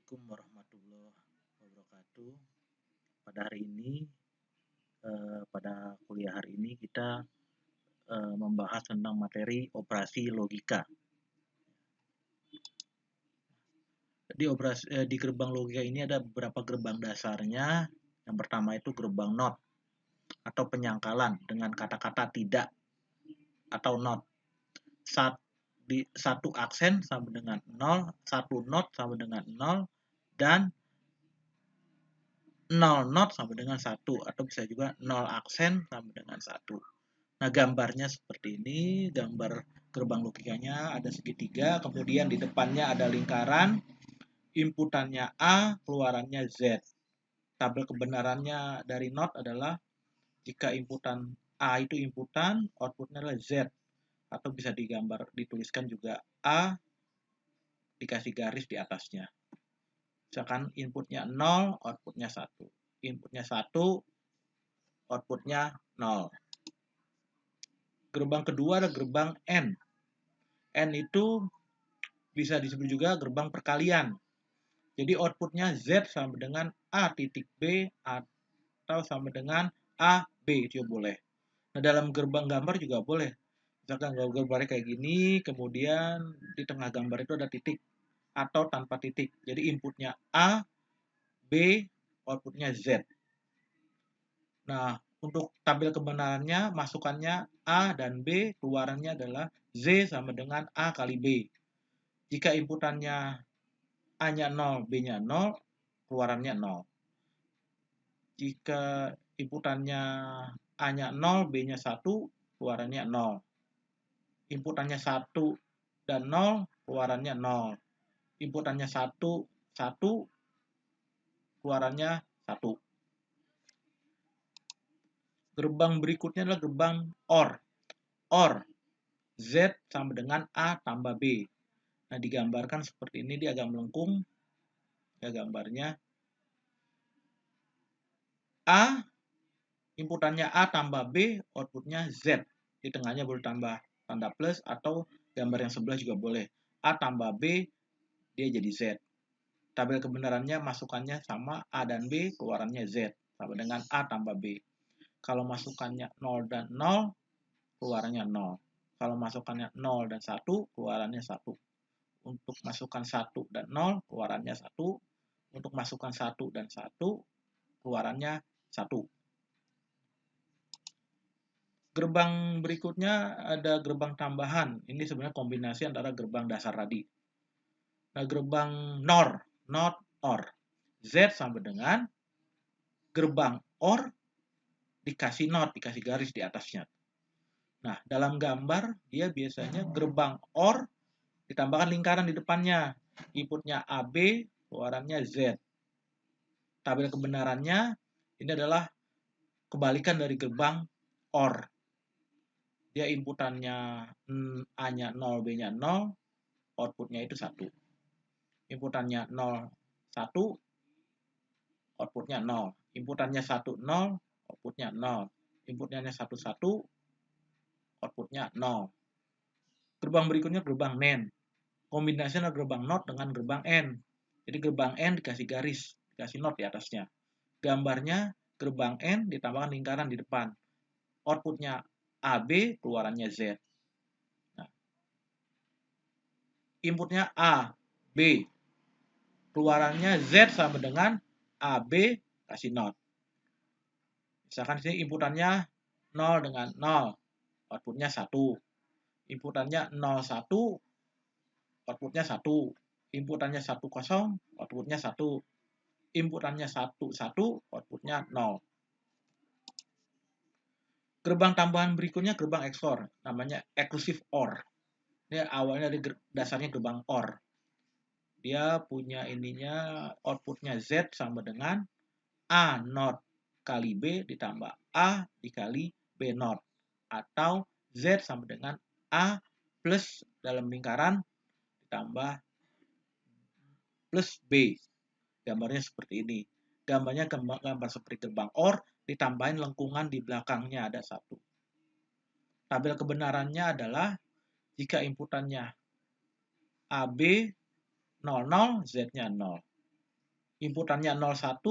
Assalamualaikum warahmatullahi wabarakatuh. Pada hari ini, pada kuliah hari ini kita membahas tentang materi operasi logika. Jadi di gerbang logika ini ada beberapa gerbang dasarnya. Yang pertama itu gerbang NOT atau penyangkalan dengan kata-kata tidak atau not. Satu aksen sama dengan 0, satu not sama dengan 0, dan 0 not sama dengan 1, atau bisa juga 0 aksen sama dengan 1. Nah, gambarnya seperti ini, gambar gerbang logikanya ada segitiga, kemudian di depannya ada lingkaran, inputannya A, keluarannya Z. Tabel kebenarannya dari NOT adalah jika inputan A itu inputan, outputnya adalah Z. Atau bisa dituliskan juga A, dikasih garis di atasnya. Misalkan inputnya 0, outputnya 1. Inputnya 1, outputnya 0. Gerbang kedua ada gerbang N. N itu bisa disebut juga gerbang perkalian. Jadi outputnya Z sama dengan A titik B atau sama dengan A, B, itu boleh. Nah, dalam gerbang gambar juga boleh. Misalkan gambarnya kayak gini, kemudian di tengah gambar itu ada titik atau tanpa titik. Jadi inputnya A, B, outputnya Z. Nah, untuk tabel kebenarannya, masukannya A dan B, keluarannya adalah Z sama dengan A kali B. Jika inputannya A-nya 0, B-nya 0, keluarannya 0. Jika inputannya A-nya 0, B-nya 1, keluarannya 0. Inputannya 1 dan 0, keluarannya 0. Inputannya 1, 1, keluarannya 1. Gerbang berikutnya adalah gerbang OR. OR, Z sama dengan A tambah B. Nah, digambarkan seperti ini, dia agak melengkung. Ya, gambarnya. A, inputannya A tambah B, outputnya Z. Di tengahnya boleh tambah tanda plus atau gambar yang sebelah juga boleh. A tambah B, dia jadi Z. Tabel kebenarannya masukannya sama A dan B, keluarannya Z. Sama dengan A tambah B. Kalau masukannya 0 dan 0, keluarannya 0. Kalau masukannya 0 dan 1, keluarannya 1. Untuk masukan 1 dan 0, keluarannya 1. Untuk masukan 1 dan 1, keluarannya 1. Gerbang berikutnya ada gerbang tambahan. Ini sebenarnya kombinasi antara gerbang dasar tadi. Nah, gerbang NOR, not OR. Z sama dengan gerbang OR dikasih not, dikasih garis di atasnya. Nah, dalam gambar dia biasanya gerbang OR ditambahkan lingkaran di depannya. Inputnya AB, keluarannya Z. Tabel kebenarannya ini adalah kebalikan dari gerbang OR. Dia inputannya A-nya 0, B-nya 0, outputnya itu 1. Inputannya 0, 1, outputnya 0. Inputannya 1, 0, outputnya 0. Inputnya 1, 1, outputnya 0. Gerbang berikutnya gerbang NAND. Kombinasinya gerbang NOT dengan gerbang N. Jadi gerbang N dikasih garis, dikasih NOT di atasnya. Gambarnya gerbang N ditambahkan lingkaran di depan. Outputnya AB, keluarannya Z. Nah, inputnya A, B. Keluarannya Z sama dengan AB kasih NOT. Misalkan sini inputannya 0 dengan 0, outputnya 1. Inputannya 0, 1, outputnya 1. Inputannya 1, 0, outputnya 1. Inputannya 1, 1, outputnya 0. Gerbang tambahan berikutnya gerbang XOR, namanya exclusive OR. Ini awalnya dari dasarnya gerbang OR. Dia punya ininya, outputnya Z sama dengan A not kali B ditambah A dikali B not. Atau Z sama dengan A plus dalam lingkaran ditambah plus B. Gambarnya seperti ini. Gambarnya gambar seperti gerbang OR, ditambahin lengkungan di belakangnya ada 1. Tabel kebenarannya adalah jika inputannya AB 00, Z-nya 0. Inputannya 01,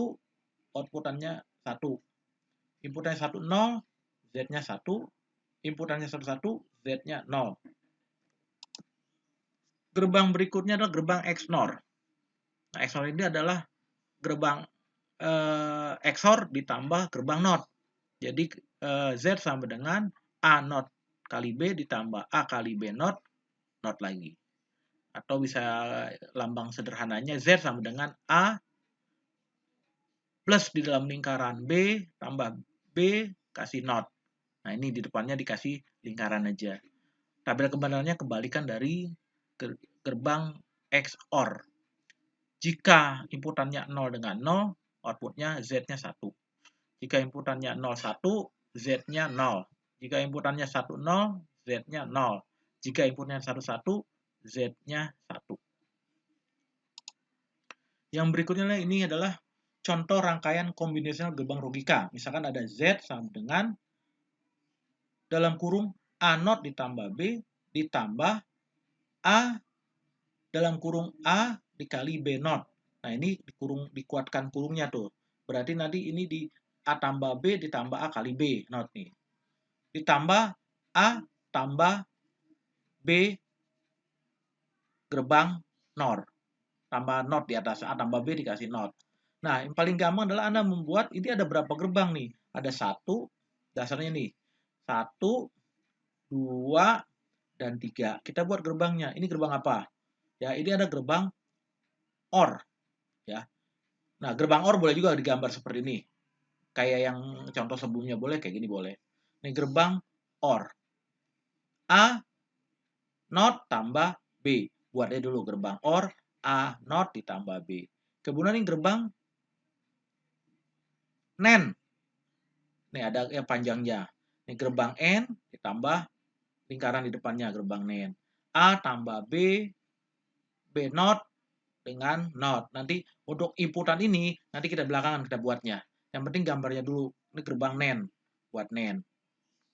outputannya 1. Inputannya 10, Z-nya 1. Inputannya 11, Z-nya 0. Gerbang berikutnya adalah gerbang XNOR. Nah, XNOR ini adalah gerbang XOR ditambah gerbang NOT. Jadi Z sama dengan A NOT kali B ditambah A kali B NOT, NOT lagi. Atau bisa lambang sederhananya Z sama dengan A plus di dalam lingkaran B tambah B kasih NOT. Nah, ini di depannya dikasih lingkaran aja. Tabel kebenarannya kebalikan dari gerbang XOR. Jika inputannya 0 dengan 0, outputnya Z-nya 1. Jika inputannya 0, 1, Z-nya 0. Jika inputannya 1, 0, Z-nya 0. Jika inputnya 1, 1, Z-nya 1. Yang berikutnya ini adalah contoh rangkaian kombinasional gerbang logika. Misalkan ada Z sama dengan dalam kurung A0 ditambah B ditambah A dalam kurung A dikali B0. Nah, ini dikuatkan kurungnya tuh. Berarti nanti ini di A tambah B ditambah A kali B, not nih. Ditambah A tambah B gerbang NOR. Tambah NOT di atas, A tambah B dikasih NOT. Nah, yang paling gampang adalah Anda membuat, ini ada berapa gerbang nih? Ada 1, dasarnya nih. 1, 2, dan 3. Kita buat gerbangnya. Ini gerbang apa? Ya, ini ada gerbang OR. Ya. Nah, gerbang OR boleh juga digambar seperti ini. Kayak yang contoh sebelumnya boleh, kayak gini boleh. Ini gerbang OR. A NOT tambah B. Buatnya dulu gerbang OR, A NOT ditambah B. Kemudian ini gerbang NAND. Nih ada yang panjangnya. Ini gerbang N ditambah lingkaran di depannya gerbang NAND. A tambah B, B NOT dengan NOT. Nanti untuk inputan ini, nanti kita belakangan kita buatnya. Yang penting gambarnya dulu. Ini gerbang NAND. Buat NAND.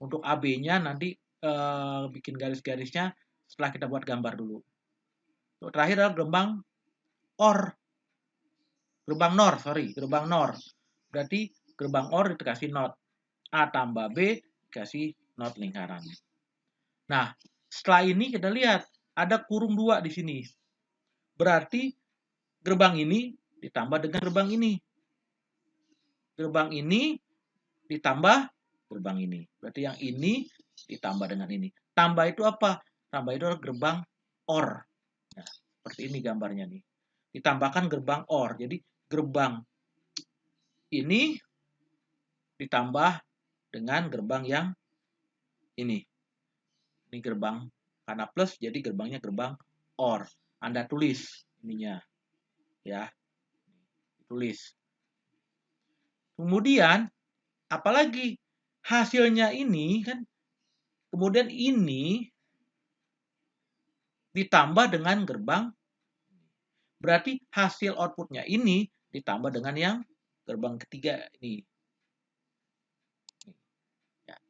Untuk AB-nya nanti bikin garis-garisnya setelah kita buat gambar dulu. Terakhir adalah gerbang OR. Gerbang NOR, gerbang NOR. Berarti gerbang OR dikasih NOT. A tambah B dikasih NOT lingkaran. Nah, setelah ini kita lihat ada kurung 2 di sini. Berarti gerbang ini ditambah dengan gerbang ini. Gerbang ini ditambah gerbang ini. Berarti yang ini ditambah dengan ini. Tambah itu apa? Tambah itu adalah gerbang OR. Nah, seperti ini gambarnya nih. Ditambahkan gerbang OR. Jadi gerbang ini ditambah dengan gerbang yang ini. Ini gerbang karena plus jadi gerbangnya gerbang OR. Anda tulis ininya. Ya. Tulis. Kemudian apalagi hasilnya ini kan kemudian ini ditambah dengan gerbang, berarti hasil outputnya ini ditambah dengan yang gerbang ketiga ini. Ya.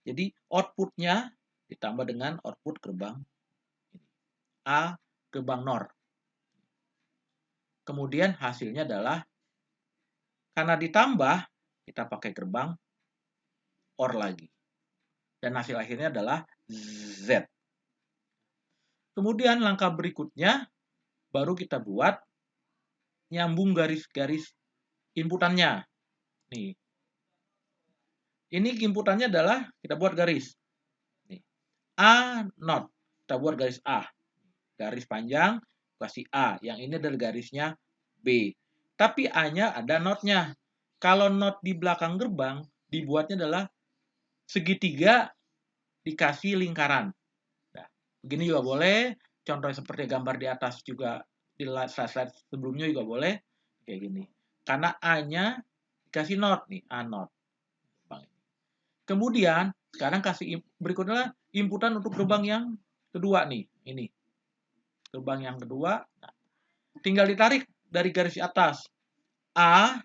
Jadi outputnya ditambah dengan output gerbang ini. A gerbang NOR. Kemudian hasilnya adalah karena ditambah kita pakai gerbang OR lagi. Dan hasil akhirnya adalah Z. Kemudian langkah berikutnya baru kita buat nyambung garis-garis inputannya. Nih. Ini inputannya adalah kita buat garis. Nih. A not. Kita buat garis A. Garis panjang kasih A. Yang ini adalah garisnya B. Tapi A-nya ada notnya. Kalau not di belakang gerbang dibuatnya adalah segitiga dikasih lingkaran. Nah, begini juga boleh. Contoh seperti gambar di atas juga di slide sebelumnya juga boleh. Kayak gini. Karena A-nya dikasih not nih, A not. Kemudian sekarang kasih berikutnya inputan untuk gerbang yang kedua nih, ini. Gerbang yang kedua, nah, tinggal ditarik dari garis atas. A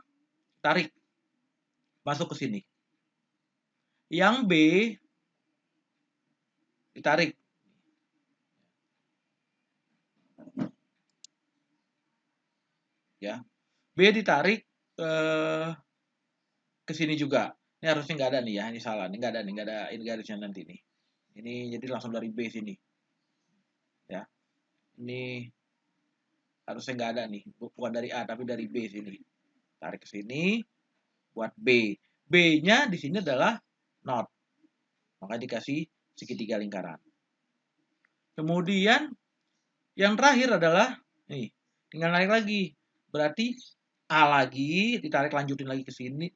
tarik masuk ke sini. Yang B ditarik. Ya. B ditarik ke sini juga. Ini harusnya nggak ada nih ya, ini salah. Ini nggak ada nih, nggak ada ini garisnya nanti nih. Ini jadi langsung dari B sini. Ya, ini harusnya nggak ada nih, bukan dari A tapi dari B sini. Tarik ke sini, buat B. B-nya di sini adalah not. Maka dikasih segitiga lingkaran. Kemudian yang terakhir adalah nih, tinggal narik lagi. Berarti A lagi, ditarik lanjutin lagi ke sini,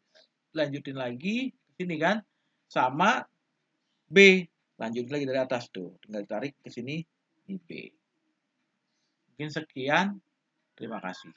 lanjutin lagi ke sini kan, sama B, lanjutin lagi dari atas tuh, tinggal ditarik ke sini, ini B. Mungkin sekian, terima kasih.